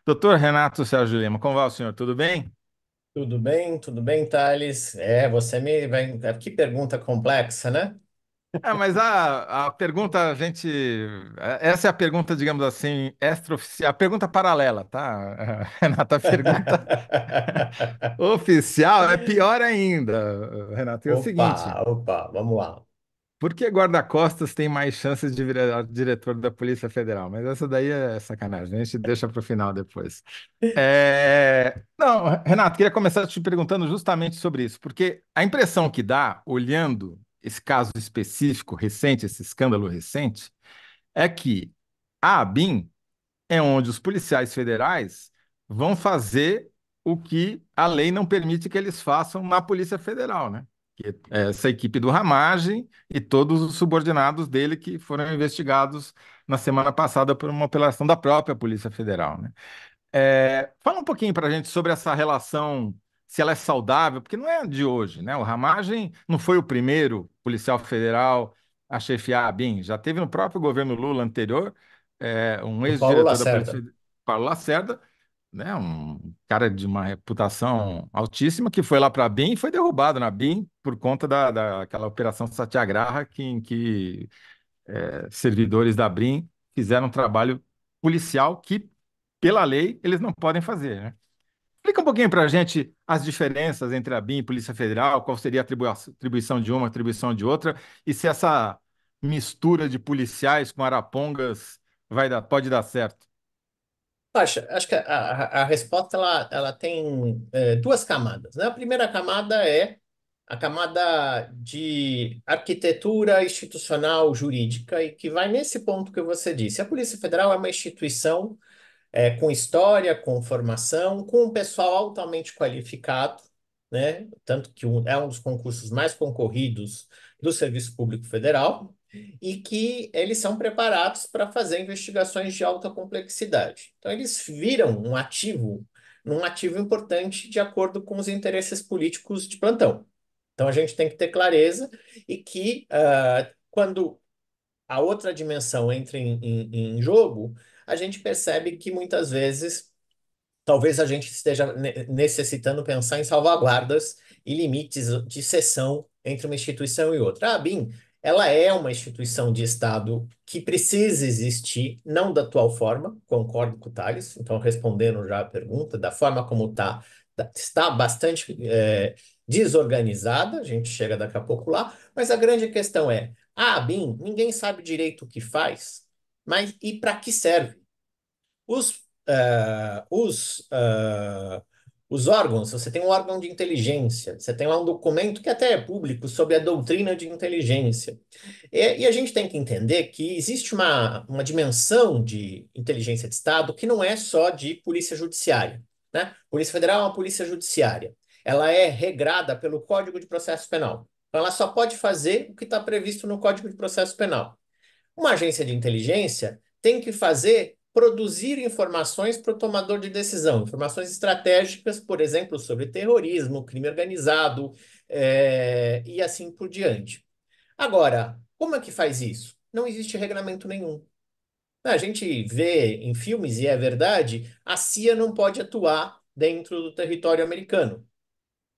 Doutor Renato Sérgio Lima, como vai o senhor? Tudo bem? Tudo bem, Thales? Você me vai. Que pergunta complexa, né? Mas a pergunta, a gente. Essa é a pergunta, digamos assim, extraoficial, a pergunta paralela, tá? Renato, a pergunta oficial é pior ainda, Renato. É o seguinte: Opa, vamos lá. por que guarda-costas tem mais chances de virar diretor da Polícia Federal? Mas essa daí é sacanagem, a gente deixa para o final depois. Não, Renato, queria começar te perguntando justamente sobre isso, porque a impressão que dá, olhando esse caso específico recente, esse escândalo recente, é que a ABIN é onde os policiais federais vão fazer o que a lei não permite que eles façam na Polícia Federal, né? Que é essa equipe do Ramagem e todos os subordinados dele que foram investigados na semana passada por uma operação da própria Polícia Federal, né? Fala um pouquinho para a gente sobre essa relação, se ela é saudável, porque não é de hoje, né? O Ramagem não foi o primeiro policial federal a chefiar a ABIN, já teve no próprio governo Lula anterior, um O Paulo ex-diretor da Polícia Lacerda. Federal, Paulo Lacerda, né? Um cara de uma reputação altíssima que foi lá para a BIM e foi derrubado na BIM por conta daquela operação Satyagraha em que servidores da BIM fizeram um trabalho policial que pela lei, eles não podem fazer, né? Explica um pouquinho para a gente as diferenças entre a BIM e a Polícia Federal, qual seria a atribuição de uma, atribuição de outra, e se essa mistura de policiais com arapongas pode dar certo. Acho que a resposta ela tem duas camadas, né? A primeira camada é a camada de arquitetura institucional jurídica e que vai nesse ponto que você disse. A Polícia Federal é uma instituição com história, com formação, com um pessoal altamente qualificado, né? Tanto que é um dos concursos mais concorridos do Serviço Público Federal, e que eles são preparados para fazer investigações de alta complexidade. Então, eles viram um ativo importante de acordo com os interesses políticos de plantão. Então, a gente tem que ter clareza e que quando a outra dimensão entra em jogo, a gente percebe que muitas vezes talvez a gente esteja necessitando pensar em salvaguardas e limites de seção entre uma instituição e outra. A ABIN, ela é uma instituição de Estado que precisa existir, não da atual forma, concordo com o Thales, então respondendo já a pergunta, da forma como está bastante desorganizada, a gente chega daqui a pouco lá, mas a grande questão é, a ABIN, ninguém sabe direito o que faz, mas e para que serve? Os, ah, os, ah, os órgãos, você tem um órgão de inteligência, você tem lá um documento que até é público sobre a doutrina de inteligência. E a gente tem que entender que existe uma dimensão de inteligência de Estado que não é só de polícia judiciária, né? Polícia Federal é uma polícia judiciária. Ela é regrada pelo Código de Processo Penal. Então, ela só pode fazer o que está previsto no Código de Processo Penal. Uma agência de inteligência tem que produzir informações para o tomador de decisão, informações estratégicas, por exemplo, sobre terrorismo, crime organizado, e assim por diante. Agora, como é que faz isso? Não existe regramento nenhum. A gente vê em filmes, e é verdade, a CIA não pode atuar dentro do território americano.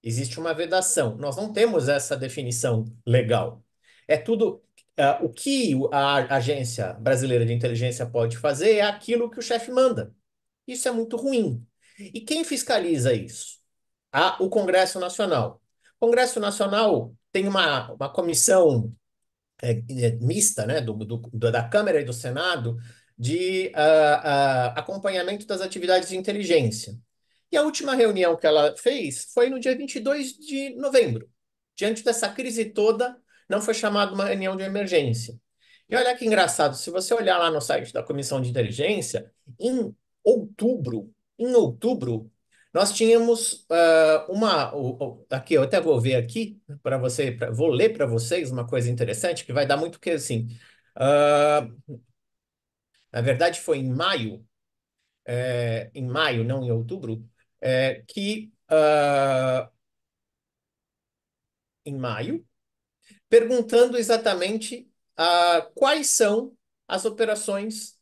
Existe uma vedação. Nós não temos essa definição legal. É tudo. O que a Agência Brasileira de Inteligência pode fazer é aquilo que o chefe manda. Isso é muito ruim. E quem fiscaliza isso? O Congresso Nacional. O Congresso Nacional tem uma comissão mista, né, da Câmara e do Senado, de acompanhamento das atividades de inteligência. E a última reunião que ela fez foi no dia 22 de novembro. Diante dessa crise toda, não foi chamada uma reunião de emergência. E olha que engraçado, se você olhar lá no site da Comissão de Inteligência, em em outubro, nós tínhamos aqui, eu até vou ver aqui para você, vou ler para vocês uma coisa interessante que vai dar muito que assim. ah, Na verdade, foi em maio, não em outubro, que em maio, perguntando exatamente quais são as operações,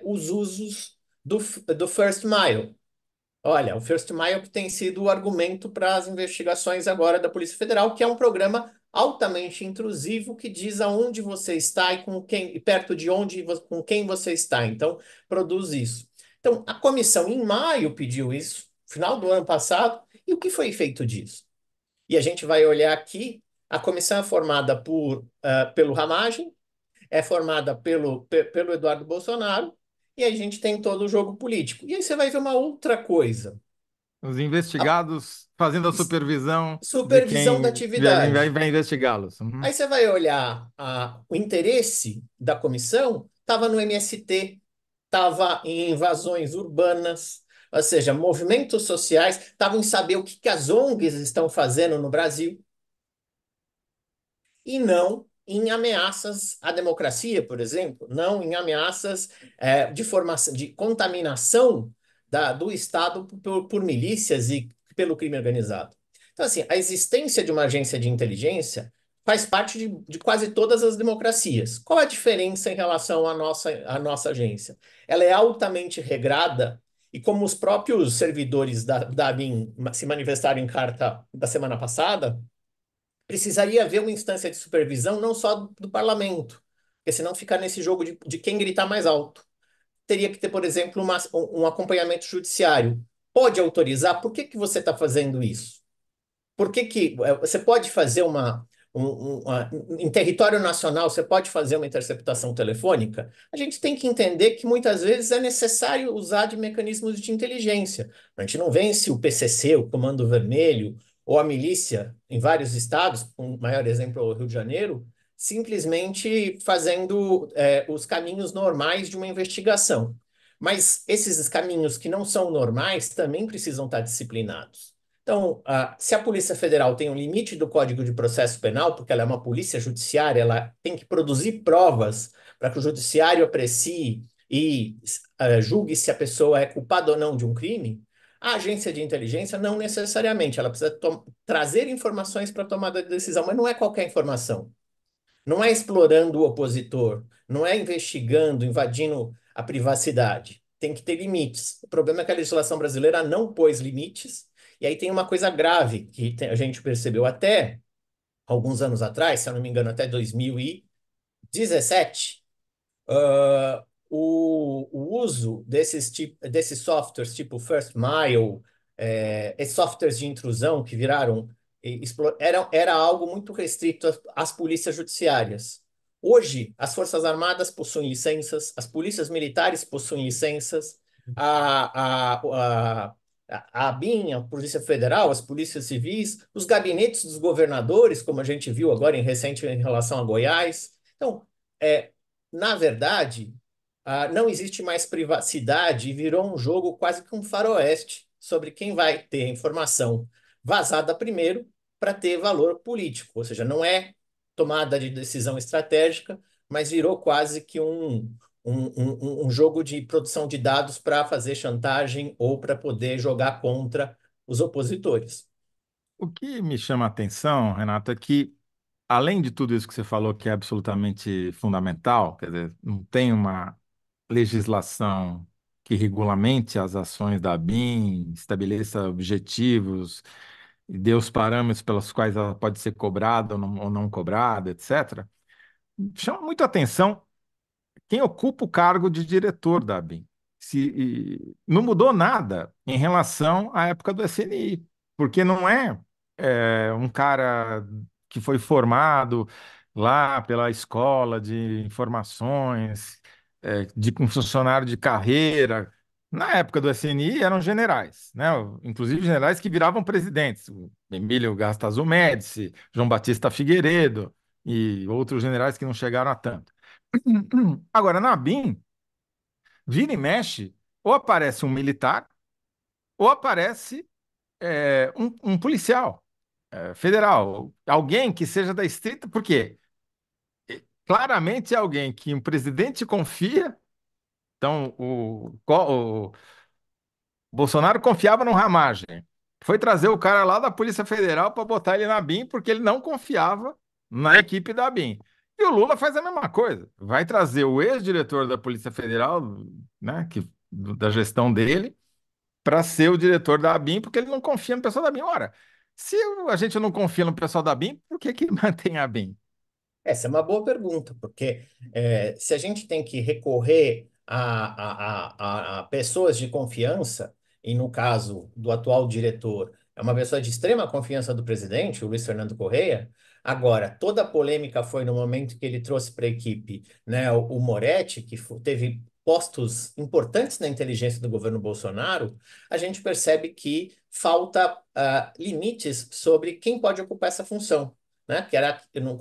os usos. do First Mile. Olha, o First Mile que tem sido o argumento para as investigações agora da Polícia Federal, que é um programa altamente intrusivo que diz aonde você está e com quem, e perto de onde, com quem você está. Então, produz isso. Então, a comissão em maio pediu isso, final do ano passado, e o que foi feito disso? E a gente vai olhar aqui, a comissão é formada pelo Ramagem, é formada pelo Eduardo Bolsonaro, e a gente tem todo o jogo político. E aí você vai ver uma outra coisa. Os A investigados fazendo a supervisão de supervisão da quem atividade. vai investigá-los. Uhum. Aí você vai olhar o interesse da comissão, estava no MST, estava em invasões urbanas, ou seja, movimentos sociais, estavam em saber o que, que as ONGs estão fazendo no Brasil e não em ameaças à democracia, por exemplo, não em ameaças de formação, de contaminação do Estado por milícias e pelo crime organizado. Então, assim, a existência de uma agência de inteligência faz parte de quase todas as democracias. Qual a diferença em relação à nossa agência? Ela é altamente regrada e como os próprios servidores da ABIN se manifestaram em carta da semana passada, precisaria haver uma instância de supervisão não só do parlamento, porque senão fica nesse jogo de quem gritar mais alto. Teria que ter, por exemplo, um acompanhamento judiciário. Pode autorizar? Por que que você está fazendo isso? Por que que você pode fazer em território nacional, você pode fazer uma interceptação telefônica? A gente tem que entender que muitas vezes é necessário usar de mecanismos de inteligência. A gente não vence o PCC, o Comando Vermelho, ou a milícia em vários estados, um maior exemplo é o Rio de Janeiro, simplesmente fazendo os caminhos normais de uma investigação. Mas esses caminhos que não são normais também precisam estar disciplinados. Então, se a Polícia Federal tem um limite do Código de Processo Penal, porque ela é uma polícia judiciária, ela tem que produzir provas para que o judiciário aprecie e julgue se a pessoa é culpada ou não de um crime, a agência de inteligência não necessariamente, ela precisa trazer informações para tomada de decisão, mas não é qualquer informação. Não é explorando o opositor, não é investigando, invadindo a privacidade. Tem que ter limites. O problema é que a legislação brasileira não pôs limites, e aí tem uma coisa grave que a gente percebeu até alguns anos atrás, se eu não me engano, até 2017, o uso desses softwares tipo First Mile, esses softwares de intrusão que viraram, era algo muito restrito às polícias judiciárias. Hoje, as Forças Armadas possuem licenças, as polícias militares possuem licenças, a, a, a, a ABIN, a Polícia Federal, as polícias civis, os gabinetes dos governadores, como a gente viu agora recente em relação a Goiás. Então, é, na verdade, não existe mais privacidade e virou um jogo quase que um faroeste sobre quem vai ter a informação vazada primeiro para ter valor político. Ou seja, não é tomada de decisão estratégica, mas virou quase que um jogo de produção de dados para fazer chantagem ou para poder jogar contra os opositores. O que me chama a atenção, Renato, é que, além de tudo isso que você falou, que é absolutamente fundamental, quer dizer, não tem uma legislação que regulamente as ações da ABIN, estabeleça objetivos e dê os parâmetros pelos quais ela pode ser cobrada ou não cobrada, etc. Chama muito a atenção quem ocupa o cargo de diretor da ABIN. Não mudou nada em relação à época do SNI, porque não é um cara que foi formado lá pela escola de informações, de um funcionário de carreira. Na época do SNI eram generais, né? Inclusive generais que viravam presidentes, o Emílio Gastazu Médici, João Batista Figueiredo e outros generais que não chegaram a tanto. Agora, na BIM, vira e mexe, ou aparece um militar, ou aparece um policial federal, alguém que seja da estrita, porque claramente é alguém que um presidente confia. Então, o Bolsonaro confiava no Ramagem. Foi trazer o cara lá da Polícia Federal para botar ele na BIM, porque ele não confiava na equipe da BIM. E o Lula faz a mesma coisa. Vai trazer o ex-diretor da Polícia Federal, né, que da gestão dele para ser o diretor da ABIN, porque ele não confia no pessoal da ABIN. Ora, se a gente não confia no pessoal da ABIN, por que que mantém a ABIN? Essa é uma boa pergunta, porque se a gente tem que recorrer a pessoas de confiança, e no caso do atual diretor, é uma pessoa de extrema confiança do presidente, o Luiz Fernando Correia, agora, toda a polêmica foi no momento que ele trouxe para a equipe, né, o Moretti, que teve postos importantes na inteligência do governo Bolsonaro, a gente percebe que falta limites sobre quem pode ocupar essa função, né? Que era no